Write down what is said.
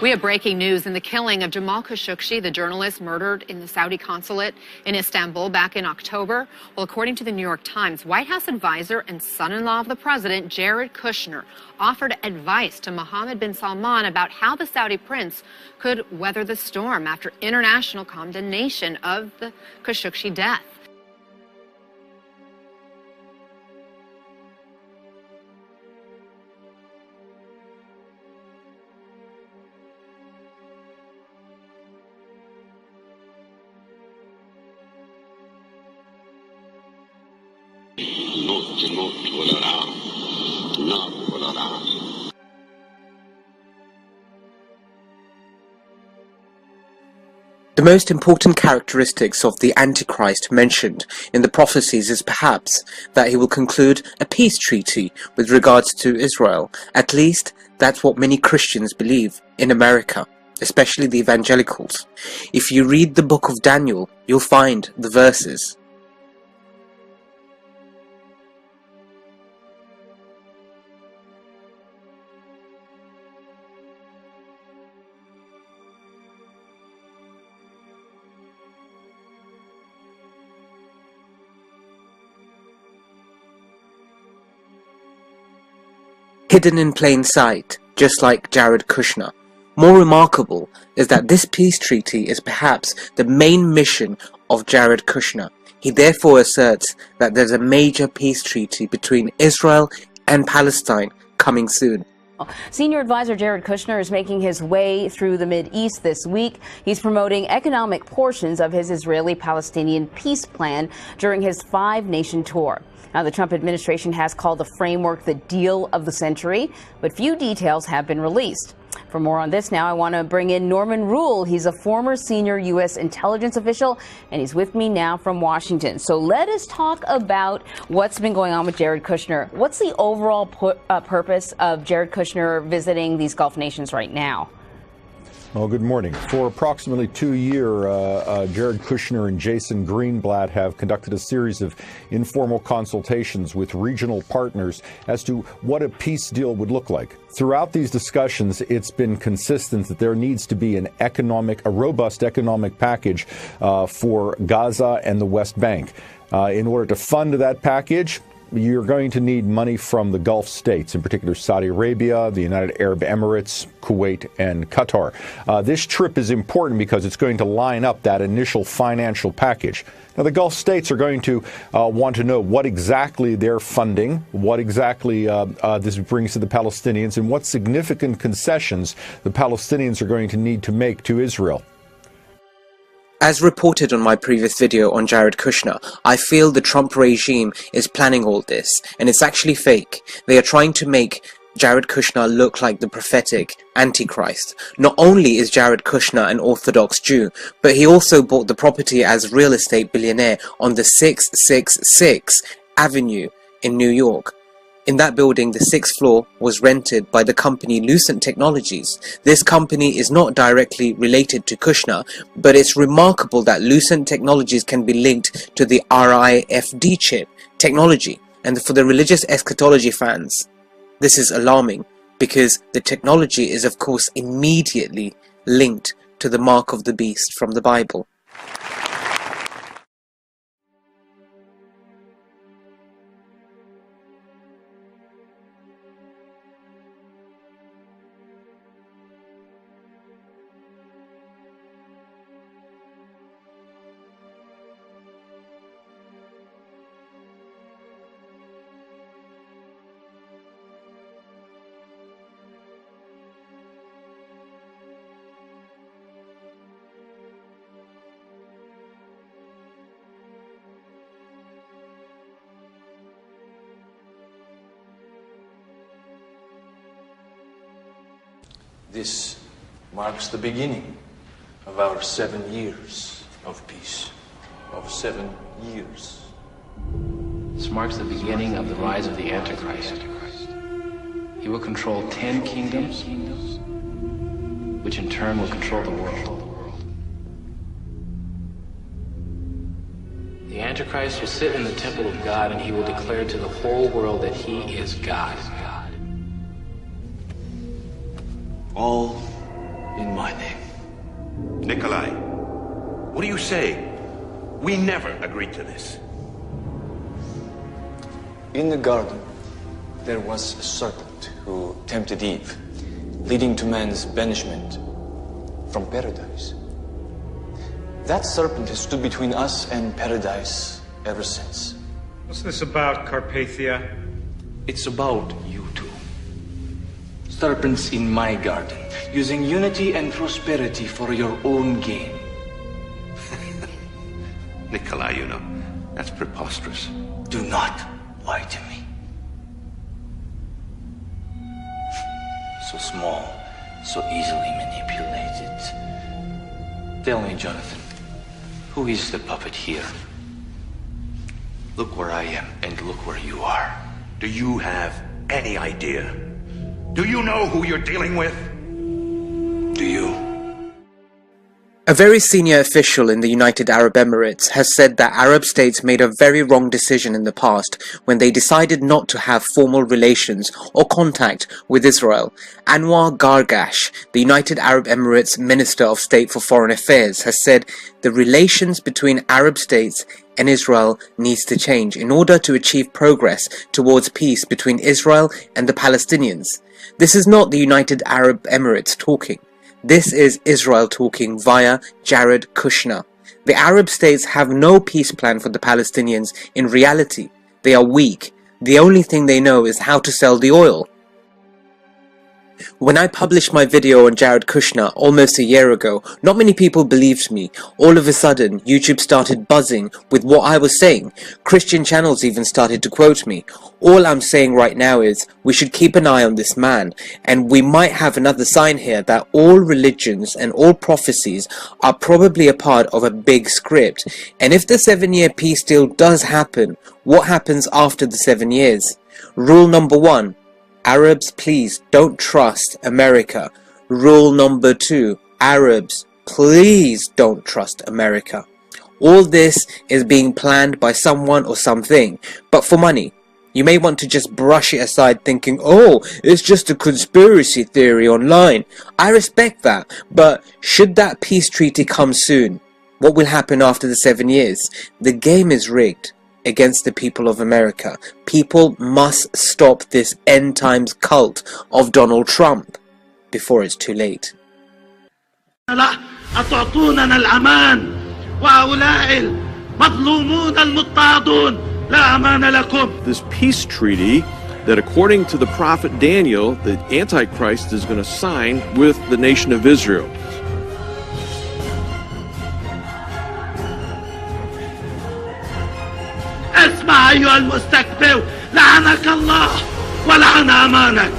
We have breaking news in the killing of Jamal Khashoggi, the journalist murdered in the Saudi consulate in Istanbul back in October. Well, according to the New York Times, White House advisor and son-in-law of the president, Jared Kushner, offered advice to Mohammed bin Salman about how the Saudi prince could weather the storm after international condemnation of the Khashoggi death. The most important characteristics of the Antichrist mentioned in the prophecies is perhaps that he will conclude a peace treaty with regards to Israel. At least that's what many Christians believe in America, especially the evangelicals. If you read the book of Daniel, you'll find the verses. Hidden in plain sight, just like Jared Kushner. More remarkable is that this peace treaty is perhaps the main mission of Jared Kushner. He therefore asserts that there's a major peace treaty between Israel and Palestine coming soon. Senior advisor Jared Kushner is making his way through the Mideast this week. He's promoting economic portions of his Israeli-Palestinian peace plan during his 5-nation tour. Now, the Trump administration has called the framework the deal of the century, but few details have been released. For more on this now, I want to bring in Norman Rule. He's a former senior U.S. intelligence official, and he's with me now from Washington. So let us talk about what's been going on with Jared Kushner. What's the overall purpose of Jared Kushner visiting these Gulf nations right now? Well, good morning. For approximately 2 years, Jared Kushner and Jason Greenblatt have conducted a series of informal consultations with regional partners as to what a peace deal would look like. Throughout these discussions, it's been consistent that there needs to be a robust economic package for Gaza and the West Bank. In order to fund that package, you're going to need money from the Gulf states, in particular Saudi Arabia, the United Arab Emirates, Kuwait, and Qatar. This trip is important because it's going to line up that initial financial package. Now, the Gulf states are going to want to know what exactly they're funding, what exactly this brings to the Palestinians, and what significant concessions the Palestinians are going to need to make to Israel. As reported on my previous video on Jared Kushner, I feel the Trump regime is planning all this, and it's actually fake. They are trying to make Jared Kushner look like the prophetic antichrist. Not only is Jared Kushner an Orthodox Jew, but he also bought the property as real estate billionaire on the 666 Avenue in New York. In that building, the 6th floor was rented by the company Lucent Technologies. This company is not directly related to Kushner, but it's remarkable that Lucent Technologies can be linked to the RIFD chip technology. And for the religious eschatology fans, this is alarming because the technology is of course immediately linked to the mark of the beast from the Bible. This marks the beginning of our 7 years of peace, of 7 years. This marks the beginning of the rise of the Antichrist. He will control 10 kingdoms, which in turn will control the world. The Antichrist will sit in the temple of God, and he will declare to the whole world that he is God. All in my name. Nikolai, what do you say? We never agreed to this. In the garden, there was a serpent who tempted Eve, leading to man's banishment from paradise. That serpent has stood between us and paradise ever since. What's this about, Carpathia? It's about you two. Serpents in my garden, using unity and prosperity for your own gain. Nikolai, you know, that's preposterous. Do not lie to me. So small, so easily manipulated. Tell me, Jonathan, who is the puppet here? Look where I am and look where you are. Do you have any idea? Do you know who you're dealing with? Do you? A very senior official in the United Arab Emirates has said that Arab states made a very wrong decision in the past when they decided not to have formal relations or contact with Israel. Anwar Gargash, the United Arab Emirates Minister of State for Foreign Affairs, has said the relations between Arab states and Israel needs to change in order to achieve progress towards peace between Israel and the Palestinians. This is not the United Arab Emirates talking. This is Israel talking via Jared Kushner. The Arab states have no peace plan for the Palestinians in reality. They are weak. The only thing they know is how to sell the oil. When I published my video on Jared Kushner almost a year ago, not many people believed me. All of a sudden, YouTube started buzzing with what I was saying. Christian channels even started to quote me. All I'm saying right now is, we should keep an eye on this man, and we might have another sign here that all religions and all prophecies are probably a part of a big script. And if the 7-year peace deal does happen, what happens after the 7 years? Rule number 1. Arabs, please don't trust America. Rule number 2. Arabs, please don't trust America. All this is being planned by someone or something, but for money. You may want to just brush it aside thinking, oh, it's just a conspiracy theory online. I respect that, but should that peace treaty come soon? What will happen after the 7 years? The game is rigged against the people of America. People must stop this end times cult of Donald Trump before it's too late. أتعطوننا الأمان وهؤلاء المظلومون المضطهدون لا أمان لكم. This peace treaty that according to the prophet Daniel, the antichrist is going to sign with the nation of Israel. اسمع أيها المستكبر لعنك الله ولعن أمانك.